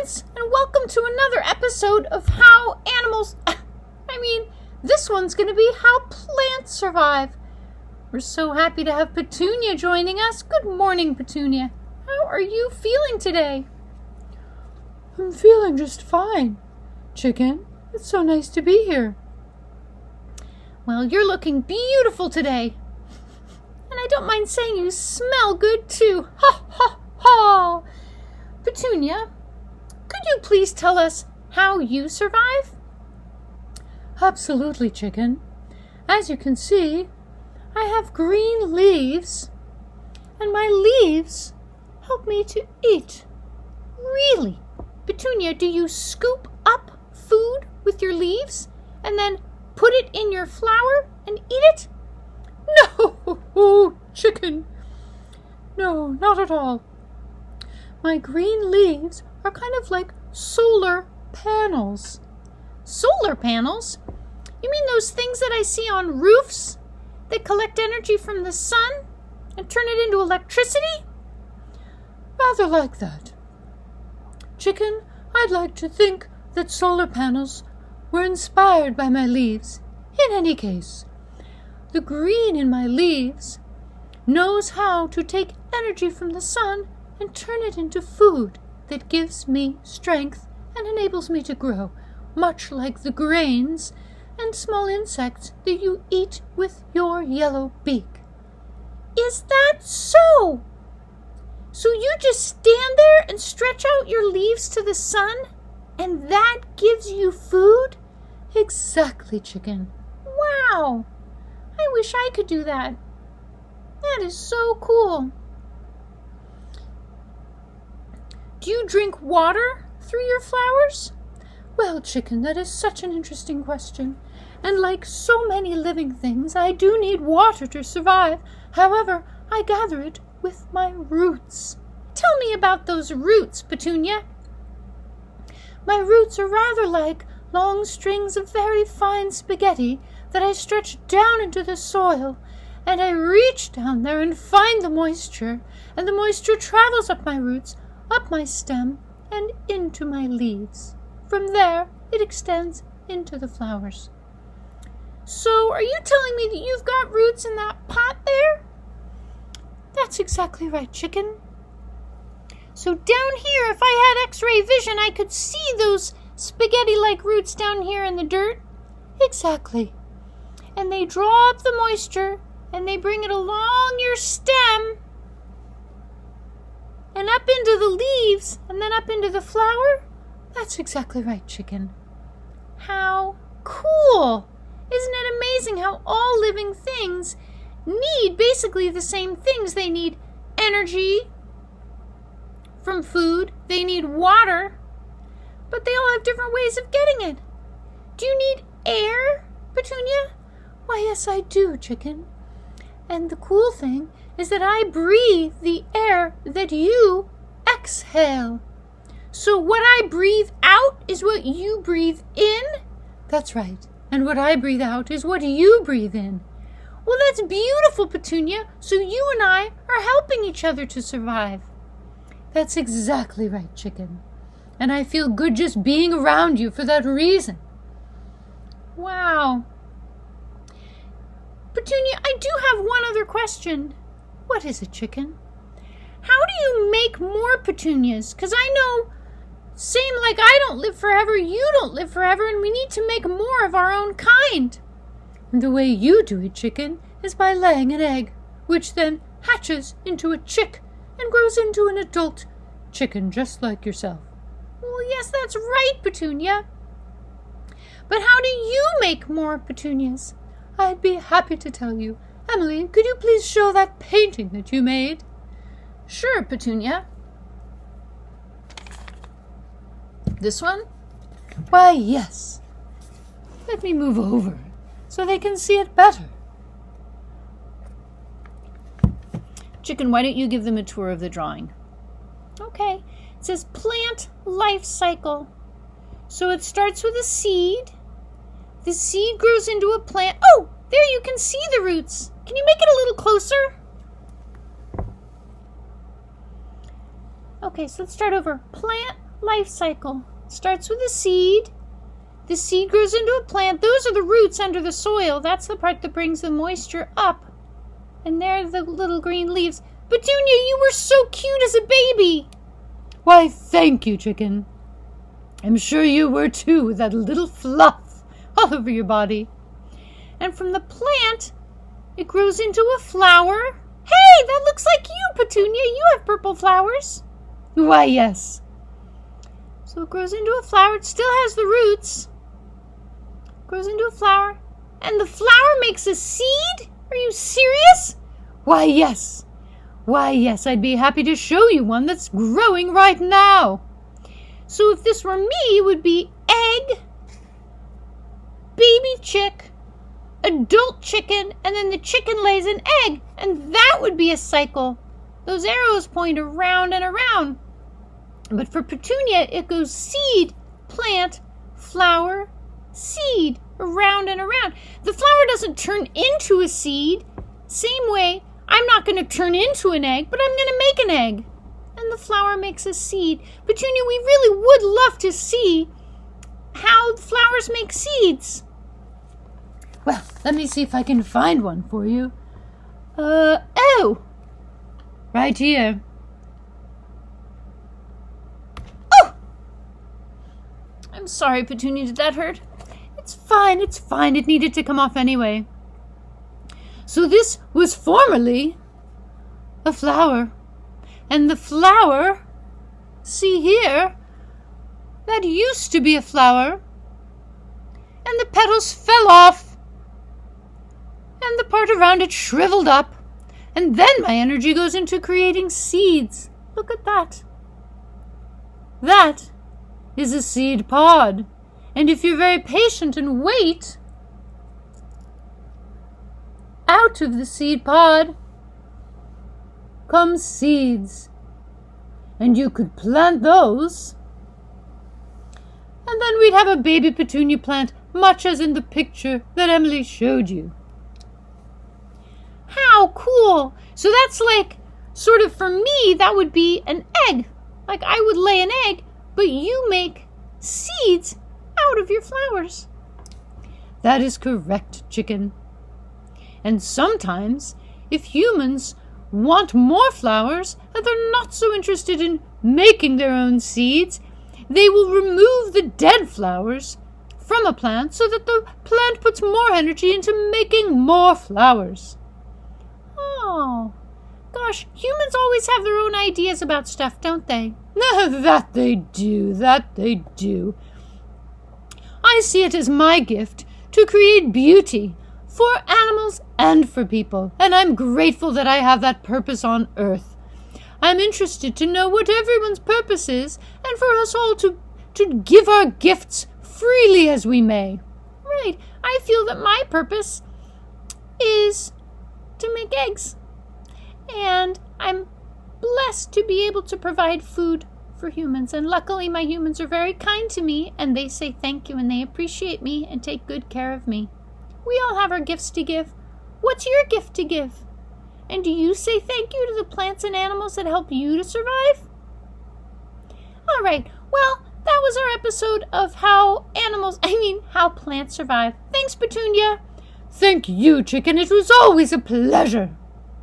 friends, and welcome to another episode of How Animals... this one's going to be How Plants Survive. We're so happy to have Petunia joining us. Good morning, Petunia. How are you feeling today? I'm feeling just fine. Chicken, it's so nice to be here. Well, you're looking beautiful today. And I don't mind saying you smell good too. Ha, ha, ha. Petunia, could you please tell us how you survive? Absolutely, Chicken. As you can see, I have green leaves, and my leaves help me to eat. Really? Petunia, do you scoop up food with your leaves and then put it in your flour and eat it? No, Chicken. No, not at all. My green leaves are kind of like solar panels. Solar panels? You mean those things that I see on roofs that collect energy from the sun and turn it into electricity? Rather like that. Chicken, I'd like to think that solar panels were inspired by my leaves. In any case, the green in my leaves knows how to take energy from the sun and turn it into food that gives me strength and enables me to grow, much like the grains and small insects that you eat with your yellow beak. Is that so? So you just stand there and stretch out your leaves to the sun, and that gives you food? Exactly, Chicken. Wow! I wish I could do that. That is so cool. Do you drink water through your flowers? Well, Chicken, that is such an interesting question. And like so many living things, I do need water to survive. However, I gather it with my roots. Tell me about those roots, Petunia. My roots are rather like long strings of very fine spaghetti that I stretch down into the soil, and I reach down there and find the moisture, and the moisture travels up my roots, up my stem, and into my leaves. From there, it extends into the flowers. So, are you telling me that you've got roots in that pot there? That's exactly right, Chicken. So down here, if I had X-ray vision, I could see those spaghetti-like roots down here in the dirt? Exactly. And they draw up the moisture, and they bring it along your stem, and up into the leaves, and then up into the flower? That's exactly right, Chicken. How cool! Isn't it amazing how all living things need basically the same things? They need energy from food, they need water, but they all have different ways of getting it. Do you need air, Petunia? Why, yes, I do, Chicken. And the cool thing is that I breathe the air that you exhale. So what I breathe out is what you breathe in? That's right. And what I breathe out is what you breathe in. Well, that's beautiful, Petunia. So you and I are helping each other to survive. That's exactly right, Chicken. And I feel good just being around you for that reason. Wow. Petunia, I do have one other question. What is it, Chicken? How do you make more petunias? Because I know, same like I don't live forever, you don't live forever, and we need to make more of our own kind. And the way you do it, Chicken, is by laying an egg, which then hatches into a chick and grows into an adult chicken just like yourself. Well, yes, that's right, Petunia. But how do you make more petunias? I'd be happy to tell you. Emily, could you please show that painting that you made? Sure, Petunia. This one? Why, yes. Let me move over so they can see it better. Chicken, why don't you give them a tour of the drawing? Okay. It says plant life cycle. So it starts with a seed. The seed grows into a plant. Oh, there you can see the roots. Can you make it a little closer? Okay, so let's start over. Plant life cycle. Starts with a seed. The seed grows into a plant. Those are the roots under the soil. That's the part that brings the moisture up. And there are the little green leaves. Petunia, you were so cute as a baby. Why, thank you, Chicken. I'm sure you were too, with that little fluff all over your body. And from the plant, it grows into a flower. Hey, that looks like you, Petunia. You have purple flowers. Why, yes. So it grows into a flower. It still has the roots. Grows into a flower. And the flower makes a seed? Are you serious? Why, yes. Why, yes, I'd be happy to show you one that's growing right now. So if this were me, it would be egg, baby chick, adult chicken, and then the chicken lays an egg. And that would be a cycle. Those arrows point around and around. But for Petunia, it goes seed, plant, flower, seed, around and around. The flower doesn't turn into a seed. Same way, I'm not going to turn into an egg, but I'm going to make an egg. And the flower makes a seed. Petunia, we really would love to see how flowers make seeds. Well, let me see if I can find one for you. Oh! Right here. Oh! I'm sorry, Petunia, did that hurt? It's fine, it's fine. It needed to come off anyway. So this was formerly a flower. And the flower, see here, that used to be a flower. And the petals fell off. And the part around it shriveled up. And then my energy goes into creating seeds. Look at that. That is a seed pod. And if you're very patient and wait, out of the seed pod come seeds. And you could plant those. And then we'd have a baby petunia plant, much as in the picture that Emily showed you. How cool! So that's like, sort of for me, that would be an egg. Like I would lay an egg, but you make seeds out of your flowers. That is correct, Chicken. And sometimes, if humans want more flowers and they're not so interested in making their own seeds, they will remove the dead flowers from a plant so that the plant puts more energy into making more flowers. Oh, gosh, humans always have their own ideas about stuff, don't they? That they do, that they do. I see it as my gift to create beauty for animals and for people, and I'm grateful that I have that purpose on Earth. I'm interested to know what everyone's purpose is, and for us all to give our gifts freely as we may. Right, I feel that my purpose is to make eggs. And I'm blessed to be able to provide food for humans. And luckily my humans are very kind to me, and they say thank you, and they appreciate me and take good care of me. We all have our gifts to give. What's your gift to give? And do you say thank you to the plants and animals that help you to survive? All right, well, that was our episode of how plants survive. Thanks, Petunia. Thank you, Chicken. It was always a pleasure.